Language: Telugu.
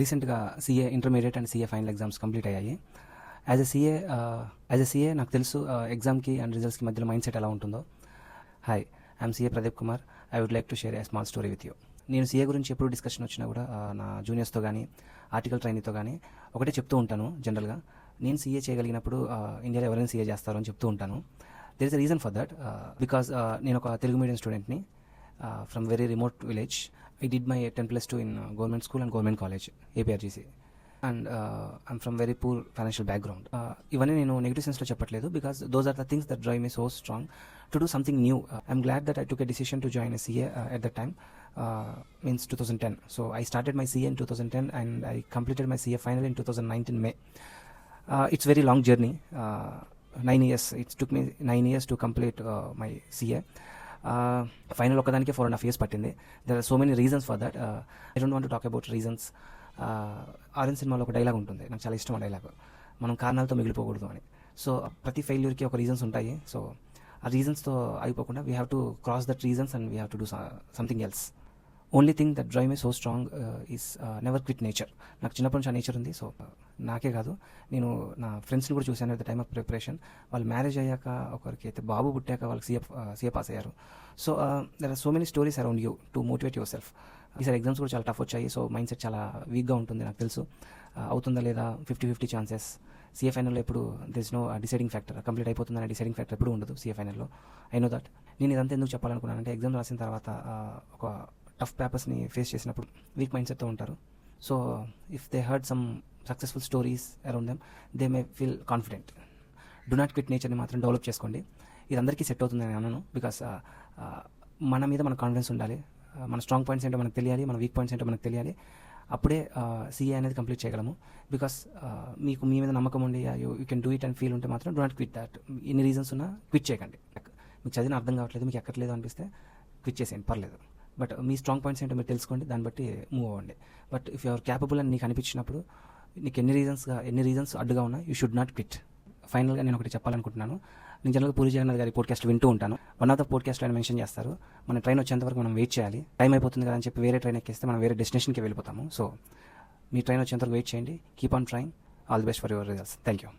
రీసెంట్గా CA intermediate and CA final exams complete అయ్యాయి. యాజ్ ఎ సీఏ నాకు తెలుసు ఎగ్జామ్కి అండ్ రిజల్ట్స్కి మధ్యలో మైండ్ సెట్ ఎలా ఉంటుందో. Hi, I'm CA Pradeep Kumar. I would like to share a small story with you. నేను సీఏ గురించి ఎప్పుడు డిస్కషన్ వచ్చినా కూడా నా జూనియర్స్తో కానీ ఆర్టికల్ ట్రైనీతో కానీ ఒకటే చెప్తూ ఉంటాను. జనరల్గా నేను సీఏ చేయగలిగినప్పుడు ఇండియాలో ఎవరైనా సీఏ చేస్తారో అని చెప్తూ ఉంటాను. There is a reason for that. Because నేను ఒక తెలుగు మీడియం స్టూడెంట్ని from very remote village. I did my 10+2 in government school and government college, APRGC. And I'm from very poor financial background. Ivanni nenu negative sense lo cheppatledu because those are the things that drive me so strong to do something new. I'm glad that I took a decision to join a CA at that time, means 2010. So I started my CA in 2010 and I completed my CA final in 2019 May. It's very long journey. 9 years. It took me 9 years to complete my CA. Final ఒక్కదానికి 4.5 years పట్టింది. There are so many reasons for that. I don't want to talk about reasons. Orange సినిమాలో ఒక డైలాగ్ ఉంటుంది, నాకు చాలా ఇష్టం ఆ డైలాగ్, మనం కారణాలతో మిగిలిపోకూడదు అని. సో ప్రతి ఫెయిల్యూర్కి ఒక రీజన్స్ ఉంటాయి. సో ఆ రీజన్స్తో అయిపోకుండా we have to cross that reasons and we have to do something else. Only thing that drive me so strong is never quit nature. నాకు చిన్నప్పటి నుంచి ఆ నేచర్ ఉంది. సో నాకే కాదు, నేను నా ఫ్రెండ్స్ని కూడా చూశాను at the time of preparation. వాళ్ళు మ్యారేజ్ అయ్యాక, ఒకరికి అయితే బాబు పుట్టాక వాళ్ళకి సీఏ పాస్ అయ్యారు. So there are so many stories around you to motivate yourself. ఈసారి ఎగ్జామ్స్ కూడా చాలా టఫ్ వచ్చాయి. సో మైండ్ సెట్ చాలా వీక్గా ఉంటుంది, నాకు తెలుసు. అవుతుందా లేదా 50-50 ఛాన్సెస్. సీఏ ఫైనల్లో ఎప్పుడు this no deciding factor, complete అయిపోతుందనే డిసైడింగ్ ఫ్యాక్టర్ ఎప్పుడు ఉండదు సీఏ ఫైనల్లో. I know that. నేను ఇదంతా ఎందుకు చెప్పాలనుకున్నానంటే, ఎగ్జామ్ రాసిన తర్వాత ఒక టఫ్ పేపర్స్ని ఫేస్ చేసినప్పుడు వీక్ మైండ్ సెట్తో ఉంటారు. So if they heard some successful stories around them, they may feel confident. Do not quit నేచర్ని మాత్రం డెవలప్ చేసుకోండి. ఇది అందరికీ సెట్ అవుతుందని నేను అన్నాను. బికాస్ మన మీద మన కాన్ఫిడెన్స్ ఉండాలి. మన స్ట్రాంగ్ పాయింట్స్ ఏంటో మనకు తెలియాలి, మన వీక్ పాయింట్స్ ఏంటో మనకు తెలియాలి. అప్పుడే సీఏ అనేది కంప్లీట్ చేయగలము. బికాస్ మీకు మీ మీద నమ్మకం ఉండి you can do it and feel ఉంటే మాత్రం డు నాట్ క్విట్ దాట్. ఎన్ని రీజన్స్ ఉన్నా క్విట్ చేయకండి. మీకు చదివిన అర్థం కావట్లేదు, మీకు ఎక్కట్లేదు అనిపిస్తే క్విట్ చేసేయండి, పర్లేదు. బట్ మీ స్ట్రాంగ్ పాయింట్స్ ఏంటో మీరు తెలుసుకోండి, దాన్ని బట్టి మూవ్ అవ్వండి. బట్ ఇఫ్ యూఆర్ క్యాపబుల్ అని నీకు అనిపించినప్పుడు, నీకు ఎన్ని రీజన్స్ అడ్డుగా ఉన్నా, యూ షుడ్ నాట్ క్విట్. ఫైనల్గా నేను ఒకటి చెప్పాలనుకుంటున్నాను. నేను జనరల్గా పూరి జగన్నాథ్ గారి పోడ్కాస్ట్ వింటూ ఉంటాను. వన్ ఆఫ్ ద పోడ్కాస్ట్లో ఆయన మెన్షన్ చేస్తారు, మన ట్రైన్ వచ్చేంతవరకు మనం వెయిట్ చేయాలి. టైం అయిపోతుంది కదా అని చెప్పి వేరే ట్రైన్ ఎక్కిస్తే మనం వేరే డెస్టినేషన్కి వెళ్ళిపోతాము. సో మీ ట్రైన్ వచ్చేంతవరకు వెయిట్ చేయండి. Keep on trying. All the best for your results. Thank you.